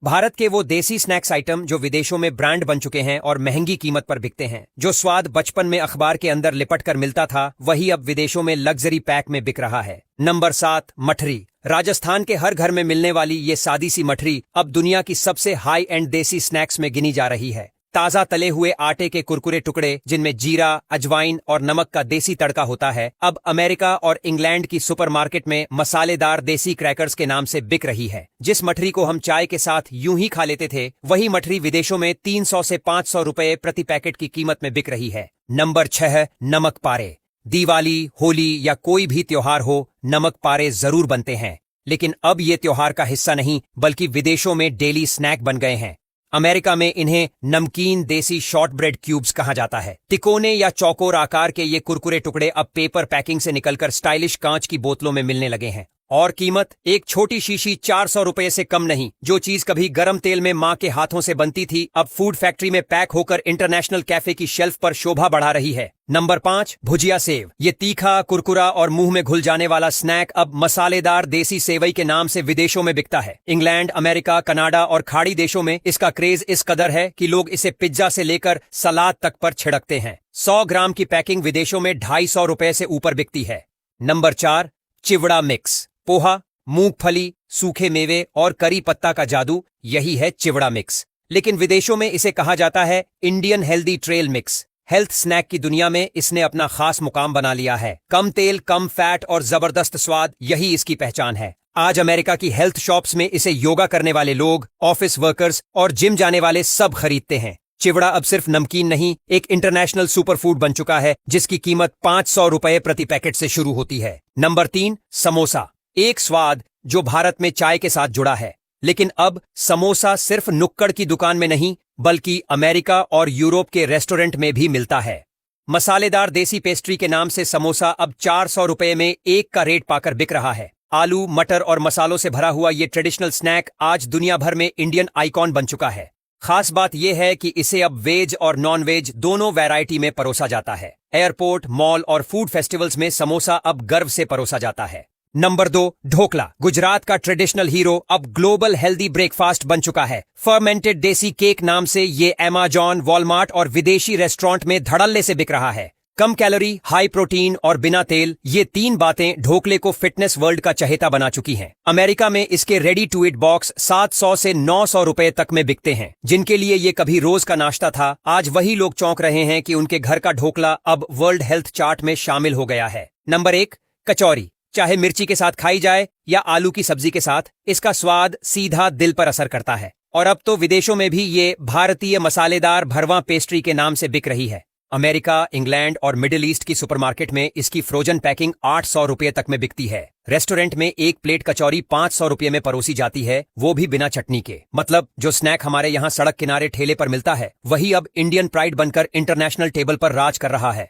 भारत के वो देसी स्नैक्स आइटम जो विदेशों में ब्रांड बन चुके हैं और महंगी कीमत पर बिकते हैं। जो स्वाद बचपन में अखबार के अंदर लिपट कर मिलता था, वही अब विदेशों में लग्जरी पैक में बिक रहा है। नंबर 7, मठरी। राजस्थान के हर घर में मिलने वाली ये सादी सी मठरी अब दुनिया की सबसे हाई एंड देसी स्नैक्स में गिनी जा रही है। ताजा तले हुए आटे के कुरकुरे टुकड़े जिनमें जीरा, अजवाइन और नमक का देसी तड़का होता है, अब अमेरिका और इंग्लैंड की सुपरमार्केट में मसालेदार देसी क्रैकर्स के नाम से बिक रही है। जिस मठरी को हम चाय के साथ यूं ही खा लेते थे, वही मठरी विदेशों में 300 से 500 रुपए प्रति पैकेट की कीमत में बिक रही है। नंबर 6, नमक पारे। दिवाली, होली या कोई भी त्योहार हो, नमक पारे जरूर बनते हैं, लेकिन अब ये त्योहार का हिस्सा नहीं बल्कि विदेशों में डेली स्नैक बन गए हैं। अमेरिका में इन्हें नमकीन देसी शॉर्ट ब्रेड क्यूब्स कहा जाता है। तिकोने या चौकोर आकार के ये कुरकुरे टुकड़े अब पेपर पैकिंग से निकलकर स्टाइलिश कांच की बोतलों में मिलने लगे हैं। और कीमत एक छोटी शीशी 400 रुपए से कम नहीं। जो चीज कभी गरम तेल में माँ के हाथों से बनती थी, अब फूड फैक्ट्री में पैक होकर इंटरनेशनल कैफे की शेल्फ पर शोभा बढ़ा रही है। नंबर 5, भुजिया सेव। ये तीखा, कुरकुरा और मुंह में घुल जाने वाला स्नैक अब मसालेदार देसी सेवई के नाम से विदेशों में बिकता है। इंग्लैंड, अमेरिका, कनाडा और खाड़ी देशों में इसका क्रेज इस कदर है कि लोग इसे पिज्जा से लेकर सलाद तक पर छिड़कते हैं। 100 ग्राम की पैकिंग विदेशों में 250 रुपए से ऊपर बिकती है। नंबर 4, चिवड़ा मिक्स। पोहा, मूंगफली, सूखे मेवे और करी पत्ता का जादू, यही है चिवड़ा मिक्स। लेकिन विदेशों में इसे कहा जाता है Indian healthy trail mix. Health snack की दुनिया में इसने अपना खास मुकाम बना लिया है। कम तेल, कम फैट और जबरदस्त स्वाद, यही इसकी पहचान है। आज अमेरिका की हेल्थ शॉप्स में इसे योगा करने वाले लोग, ऑफिस वर्कर्स और जिम जाने वाले सब खरीदते हैं। चिवड़ा अब सिर्फ नमकीन नहीं, एक इंटरनेशनल सुपरफूड बन चुका है, जिसकी कीमत 500 रुपए प्रति पैकेट से शुरू होती है। नंबर 3, समोसा। एक स्वाद जो भारत में चाय के साथ जुड़ा है, लेकिन अब समोसा सिर्फ नुक्कड़ की दुकान में नहीं बल्कि अमेरिका और यूरोप के रेस्टोरेंट में भी मिलता है। मसालेदार देसी पेस्ट्री के नाम से समोसा अब 400 रुपए में एक का रेट पाकर बिक रहा है। आलू, मटर और मसालों से भरा हुआ ये ट्रेडिशनल स्नैक आज दुनिया भर में इंडियन आइकॉन बन चुका है। खास बात यह है कि इसे अब वेज और नॉन वेज दोनों वैरायटी में परोसा जाता है। एयरपोर्ट, मॉल और फूड फेस्टिवल्स में समोसा अब गर्व से परोसा जाता है। नंबर 2, ढोकला। गुजरात का ट्रेडिशनल हीरो अब ग्लोबल हेल्दी ब्रेकफास्ट बन चुका है। फर्मेंटेड देसी केक नाम से ये अमेज़न, वॉलमार्ट और विदेशी रेस्टोरेंट में धड़ल्ले से बिक रहा है। कम कैलोरी, हाई प्रोटीन और बिना तेल, ये 3 बातें ढोकले को फिटनेस वर्ल्ड का चहेता बना चुकी हैं। अमेरिका में इसके रेडी टू ईट बॉक्स 700 से 900 रुपए तक में बिकते हैं। जिनके लिए ये कभी रोज का नाश्ता था, आज वही लोग चौंक रहे हैं कि उनके घर का ढोकला अब वर्ल्ड हेल्थ चार्ट में शामिल हो गया है। नंबर 1, कचौरी। चाहे मिर्ची के साथ खाई जाए या आलू की सब्जी के साथ, इसका स्वाद सीधा दिल पर असर करता है। और अब तो विदेशों में भी ये भारतीय मसालेदार भरवां पेस्ट्री के नाम से बिक रही है। अमेरिका, इंग्लैंड और मिडिल ईस्ट की सुपरमार्केट में इसकी फ्रोजन पैकिंग 800 रुपए तक में बिकती है। रेस्टोरेंट में एक प्लेट कचौरी 500 रुपए में परोसी जाती है, वो भी बिना चटनी के। मतलब जो स्नैक हमारे यहाँ सड़क किनारे ठेले पर मिलता है, वही अब इंडियन प्राइड बनकर इंटरनेशनल टेबल पर राज कर रहा है।